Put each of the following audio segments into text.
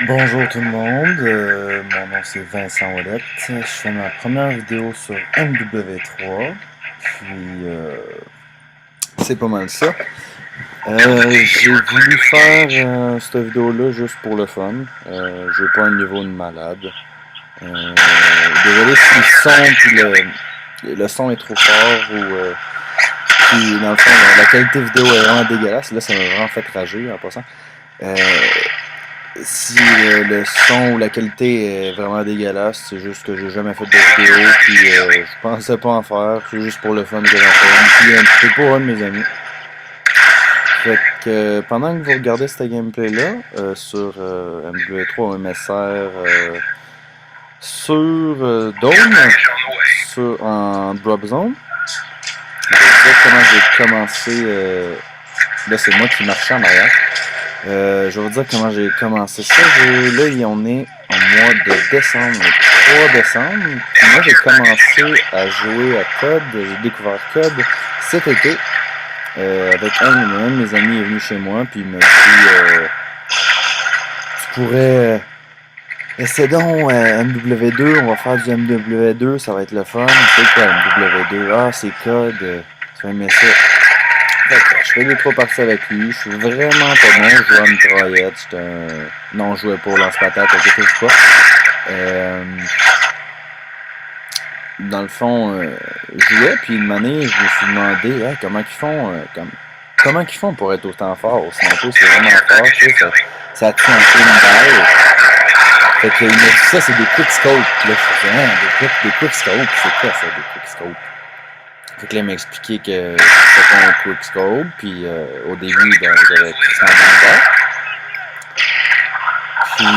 Bonjour tout le monde, mon nom c'est Vincent Ouellette. Je fais ma première vidéo sur MW3, puis c'est pas mal ça. J'ai voulu faire cette vidéo-là juste pour le fun. J'ai pas un niveau de malade. Désolé si le son, le son est trop fort ou puis dans le fond la qualité vidéo est vraiment dégueulasse. Là ça m'a vraiment fait rager en passant. Euh, Si le son ou la qualité est vraiment dégueulasse, c'est juste que j'ai jamais fait de vidéo, puis je pensais pas en faire, c'est juste pour le fun que j'en fais. Puis c'est pour un de mes amis. Fait que pendant que vous regardez cette gameplay-là, sur MW3 ou MSR, sur Dome, en Drop Zone, je vais vous dire comment j'ai commencé. Là, c'est moi qui marchais en arrière. Je vais vous dire comment j'ai commencé ça. Là, on est en mois de décembre, le 3 décembre. Puis moi, j'ai commencé à jouer à COD. J'ai découvert COD cet été. Avec un de mes amis est venu chez moi, puis il m'a dit tu pourrais essayer donc MW2, on va faire du MW2, ça va être le fun. C'est quoi MW2? Ah, c'est COD, tu vas aimer ça. Je fais 2-3 parties avec lui, je suis vraiment pas bon, je jouais à mitraillette, non, je jouais pour lance-patate, quelque chose pas. Dans le fond, je jouais, puis une année, je me suis demandé hey, comment ils font pour être autant fort. Au sniper, c'est vraiment fort, tu sais, ça tue en une balle. Fait qu'il m'a dit ça, c'est des quickscopes. Puis là, je faisais, des quickscopes, c'est quoi ça, des quickscopes? Fait que là, il m'a expliqué que c'était un quickscope, puis au début, ben, j'avais Christian Blanc. Puis,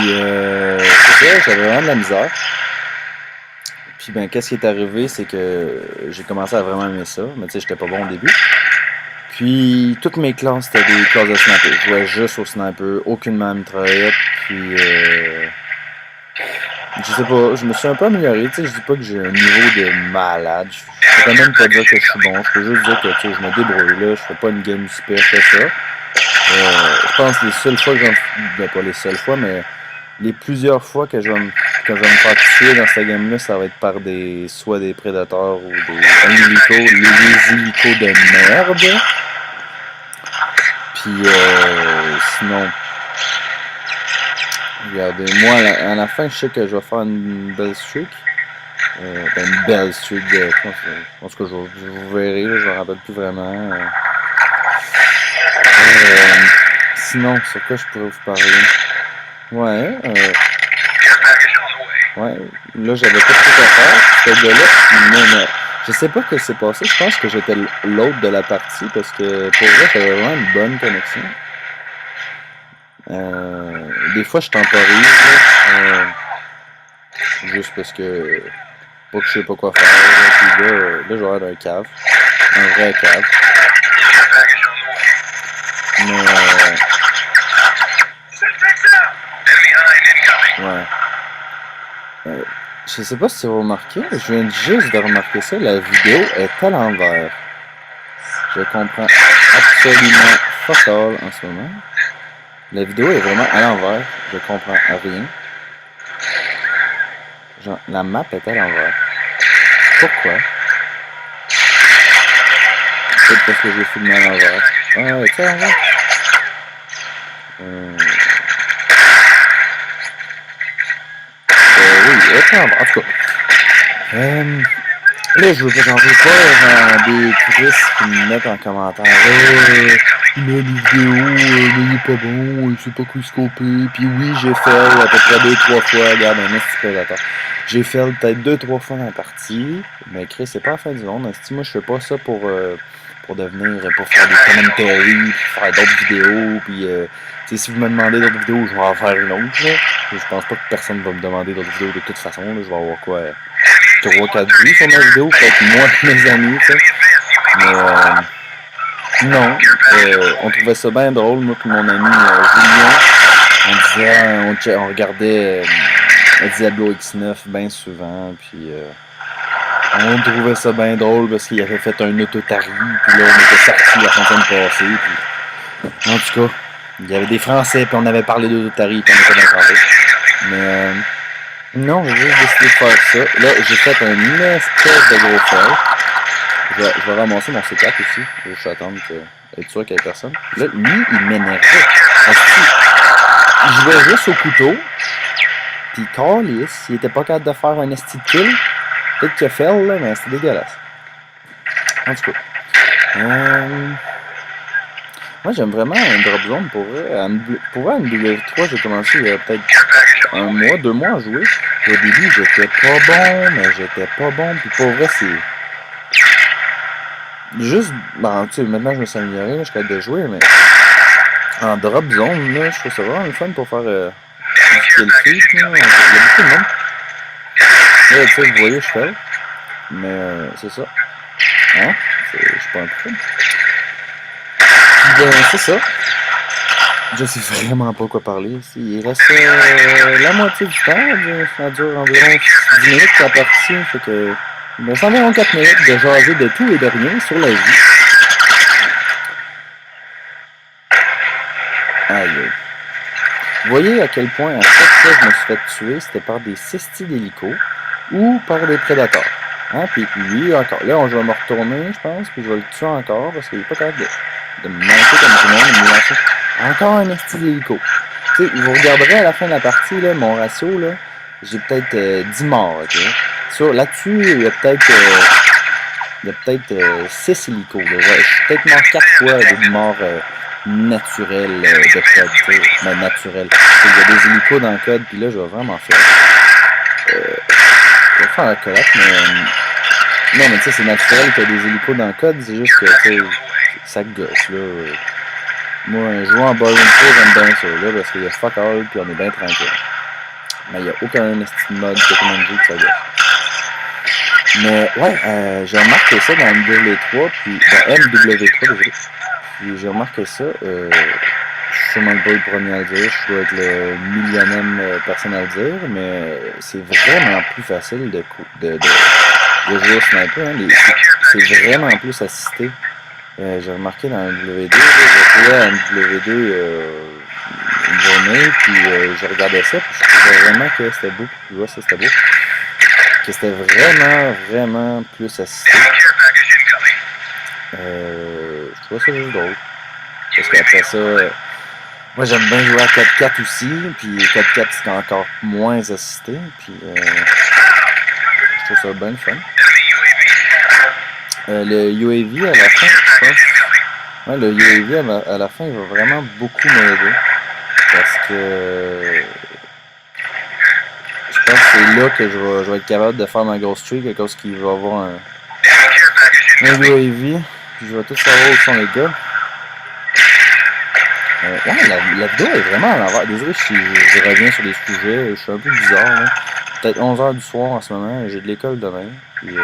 c'est ça, j'avais vraiment de la misère. Puis, ben, qu'est-ce qui est arrivé, c'est que j'ai commencé à vraiment aimer ça, mais tu sais, j'étais pas bon au début. Puis, toutes mes classes, c'était des classes de sniper. Je jouais juste au sniper, aucunement à mitraillette, puis je sais pas, je me suis un peu amélioré, tu sais, je dis pas que j'ai un niveau de malade, je peux quand même pas dire que je suis bon, je peux juste dire que, tu sais, je me débrouille, là, je fais pas une game super, que ça. Je pense que les seules fois que ben, pas les seules fois, mais les plusieurs fois que je vais me faire tuer dans cette game-là, ça va être par soit des prédateurs ou des hélicos de merde. Puis, sinon, regardez, moi, à la fin, je sais que je vais faire une belle streak. Une belle streak de. En tout cas, vous verrez, là, je me rappelle plus vraiment. Sinon, sur quoi je pourrais vous parler? Ouais, ouais, là, j'avais pas trop à faire. Cette gars-là, mais je sais pas ce qui s'est passé. Je pense que j'étais l'autre de la partie parce que pour vrai, j'avais vraiment une bonne connexion. Des fois, je temporise, là, juste parce que pas que je sais pas quoi faire. Là, puis là, je vais avoir un cave, un vrai cave. Mais ouais. Je sais pas si vous remarquez, je viens juste de remarquer ça, la vidéo est à l'envers. Je comprends absolument fuck all en ce moment. La vidéo est vraiment à l'envers, je comprends rien. Genre, la map est à l'envers. Pourquoi? Peut-être parce que j'ai filmé à l'envers. Ah, est-ce à l'envers? Oui, est à l'envers, en tout cas. Là, j'en veux pas des Chris qui me mettent en commentaire. Il met des vidéos, mais il est pas bon, il sait pas quickscoper. Puis oui, j'ai fait à peu près 2-3 fois. Regarde, un petit prédateur. J'ai fait peut-être 2-3 fois dans la partie. Mais Chris, c'est pas la fin du monde. Moi, je fais pas ça pour devenir, pour faire des commentaries, pour faire d'autres vidéos. Puis, si vous me demandez d'autres vidéos, je vais en faire une autre. Là. Je pense pas que personne va me demander d'autres vidéos de toute façon. Là. Je vais avoir quoi 3-4 vues sur ma vidéo, peut-être moi et mes amis, tu sais. Mais non, on trouvait ça bien drôle, moi et mon ami Julien. On regardait Diablo X9 bien souvent, puis on trouvait ça bien drôle parce qu'il avait fait un autotari, puis là on était sortis la semaine passée, puis en tout cas, Il y avait des Français, puis on avait parlé de d'Otari, puis on était dans le mais non, j'ai juste décidé de faire ça. Là, j'ai fait un espèce de gros fail. Je vais ramasser mon C4 aussi. Je vais juste attendre être sûr qu'il y ait personne. Là, lui, il m'énervait. Il jouait juste au couteau. Puis Carlis, il était pas capable de faire un esti de kill. Peut-être qu'il a fait, là, mais c'était dégueulasse. En tout cas. Moi, j'aime vraiment un drop zone pour vrai. Pour vrai, MW3, j'ai commencé il y a peut-être 1 mois, 2 mois à jouer. Au début, j'étais pas bon, mais j'étais pas bon. Puis pour vrai, c'est. Juste. Ben, tu sais, maintenant, je me suis amélioré, je suis capable de jouer, mais. En drop zone, là, je trouve ça vraiment le fun pour faire. Du kill feed, là. Il y a beaucoup de monde. Là, tu sais, vous voyez, je fais. Mais c'est ça. Hein? Je suis pas un peu. Ben, c'est ça. Je sais vraiment pas quoi parler. Il reste la moitié du temps. Ça dure environ 10 minutes la partie. Fait que. Il reste environ 4 minutes de jaser de tout et de rien sur la vie. Aïe. Vous voyez à quel point à chaque fois que je me suis fait tuer, c'était par des cestis d'hélico ou par des prédateurs. Hein? Puis lui encore. Là, je vais me retourner, je pense, puis je vais le tuer encore parce qu'il est pas capable de me manquer comme tout le monde, de me lancer. Encore un esti d'hélico. Tu sais, vous regarderez à la fin de la partie, là, mon ratio, là, j'ai peut-être 10 morts, ok? Là-dessus, il y a peut-être 6 hélicos. Là. Je suis peut-être mort 4 fois de mort naturelle de code, tu sais. Mais naturelle. Il y a des hélicos dans le code, puis là, je vais vraiment faire. Je vais faire la collab, mais. Non, mais tu sais, c'est naturel qu'il y a des hélicos dans le code, c'est juste que, tu sais, ça gosse, là. Moi, jouer en ballroom pro, j'aime bien ça, là, parce qu'il y a fuck all, puis on est bien tranquille. Mais il n'y a aucun estime mode technologique que ça gosse. Mais, ouais, j'ai remarqué ça dans MW3, puis, dans MW3, désolé. Puis j'ai remarqué ça, je suis sûrement pas le premier à le dire, je dois être le millionième personne à le dire, mais c'est vraiment plus facile de jouer au sniper, hein. C'est vraiment plus assisté. J'ai remarqué dans MW2, j'ai joué à MW2 une journée, puis je regardais ça, puis je trouvais vraiment que c'était beau. Tu vois, ça c'était beau. Que c'était vraiment plus assisté. Je trouvais ça juste drôle. Parce qu'après ça, moi j'aime bien jouer à 4-4 aussi, puis 4-4 c'était encore moins assisté, puis je trouve ça bien le fun. Le UAV à la fin, je pense. Ouais, le UAV à la fin, il va vraiment beaucoup m'aider. Parce que je pense que c'est là que je vais être capable de faire ma grosse streak à cause qu'il va avoir un UAV. Puis je vais tout savoir où sont les gars. Ouais, la vidéo est vraiment à l'envers. Désolé si je reviens sur des sujets. Je suis un peu bizarre. Hein. Peut-être 11h du soir en ce moment. J'ai de l'école demain. Puis,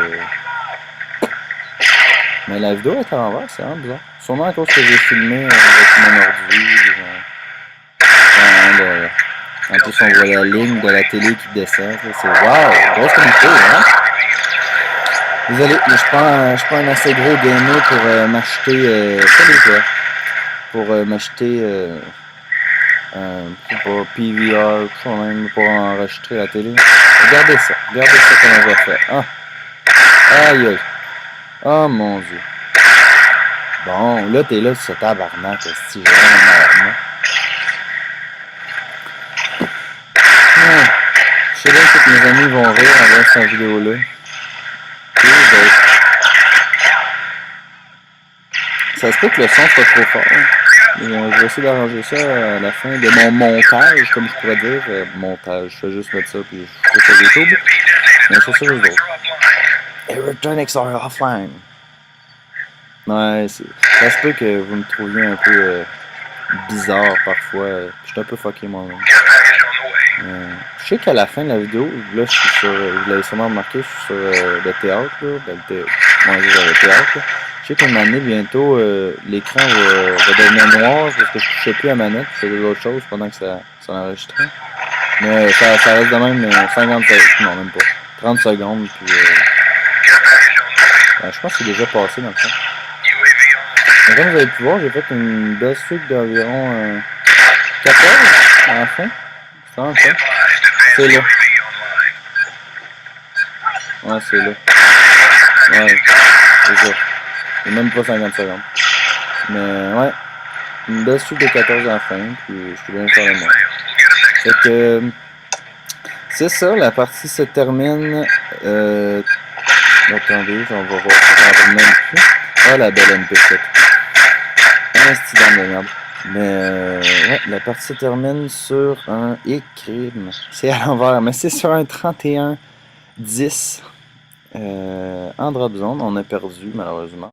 mais la vidéo est à l'envers, c'est vraiment bizarre. Sûrement à cause que j'ai filmé avec mon ordi. En plus, on voit la ligne de la télé qui descend. C'est wow! Grosse qualité, hein? Désolé, mais je suis pas un assez gros gamer pour m'acheter pas des joueurs. Pour m'acheter pour PVR, quand même, pour enregistrer la télé. Regardez ça comment je vais faire. Ah! Aïe aïe! Oh mon dieu! Bon, là t'es là sur ce tabarnak, c'est vraiment. Je sais bien que tous mes amis vont rire en voyant cette vidéo-là. Ça se peut que le son soit trop fort. Je vais essayer d'arranger ça à la fin de mon montage, comme je pourrais dire. Montage, je vais juste mettre ça puis je fais ça sur YouTube. Mais je fais ça juste d'autres. Electronics are offline. Ouais, ça se peut que vous me trouviez un peu bizarre parfois. Je suis un peu fucké moi-même. Je sais qu'à la fin de la vidéo, là je suis sur, vous l'avez sûrement remarqué, je suis sur le théâtre, là, le théâtre. Là. Je sais qu'à un moment donné, bientôt, l'écran va devenir noir parce que je ne touchais plus à la manette, je faisais d'autres choses pendant que ça enregistrait. Mais ça reste de même 50 secondes, non même pas, 30 secondes, puis je pense que c'est déjà passé dans le fond. Mais comme vous avez pu voir, j'ai fait une belle streak d'environ 14 à la fin? C'est vraiment ça? C'est là. Ouais, c'est là. Ouais, c'est ça. Et même pas 50 secondes. Mais ouais, une belle suite de 14 à la fin, puis je suis bien fier de moi. Fait que c'est ça, la partie se termine. Attendez, on va voir ça, j'en rappelle même plus. Ah, la belle MP7. Un petit dame de merde. Mais ouais, la partie se termine sur un crime. C'est à l'envers, mais c'est sur un 31-10 en drop zone. On a perdu malheureusement.